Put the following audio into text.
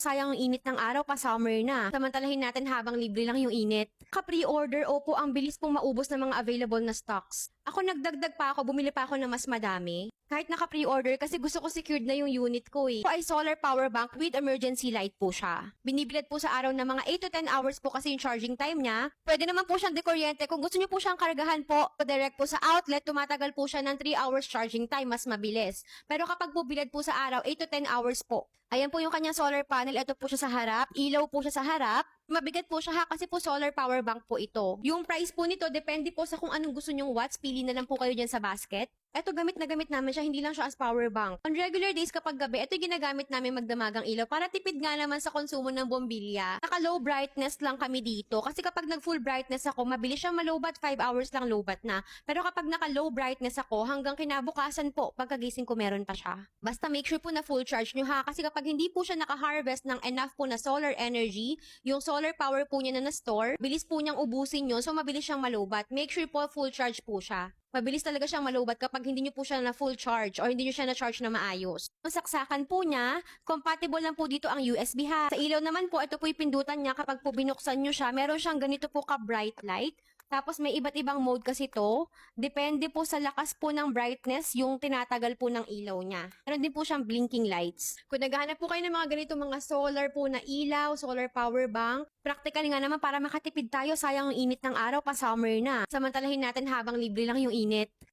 Sayang ang init ng araw, pa-summer na. Samantalahin natin habang libre lang yung init. Ka-pre-order, opo, ang bilis pong maubos ng mga available na stocks. Ako nagdagdag pa ako, bumili pa ako ng mas madami. Kahit naka-pre-order kasi gusto ko secured na yung unit ko eh. Ito ay solar power bank with emergency light po siya. Binibilad po sa araw ng mga 8 to 10 hours po kasi yung charging time niya. Pwede naman po siyang dekuryente. Kung gusto niyo po siyang kargahan po, direct po sa outlet, tumatagal po siya ng 3 hours charging time, mas mabilis. Pero kapag po bilad po sa araw, 8 to 10 hours po. Ayan po yung kanyang solar panel. Ito po siya sa harap. Ilaw po siya sa harap. Mabigat po siya ha kasi po solar power bank po ito. Yung price po nito depende po sa kung anong gusto nyong watts. Pili na lang po kayo dyan sa basket. Ito gamit na gamit namin siya, hindi lang siya as power bank. On regular days kapag gabi, ito ginagamit namin magdamagang ilaw para tipid nga naman sa konsumo ng bombilya. Naka low brightness lang kami dito kasi kapag nag full brightness ako, mabilis siyang malowbat, 5 hours lang lowbat na. Pero kapag naka low brightness ako, hanggang kinabukasan po, pagkagising ko meron pa siya. Basta make sure po na full charge nyo ha kasi kapag hindi po siya naka-harvest ng enough po na solar energy, yung solar power po niya na na-store, bilis po niyang ubusin yun so mabilis siyang malowbat. Make sure po full charge po siya. Mabilis talaga siyang malowbat kapag hindi niyo po siya na full charge or hindi niyo siya na charge na maayos. Ang saksakan po niya, compatible lang po dito ang USB ha. Sa ilaw naman po, ito po yung pindutan niya kapag po binuksan niyo siya. Meron siyang ganito po ka bright light. Tapos may iba't ibang mode kasi to. Depende po sa lakas po ng brightness yung tinatagal po ng ilaw niya. Meron din po siyang blinking lights. Kung naghahanap po kayo ng mga ganito mga solar po na ilaw, solar power bank, practical nga naman para makatipid tayo. Sayang ang init ng araw, pa-summer na. Samantalahin natin habang libre lang yung init.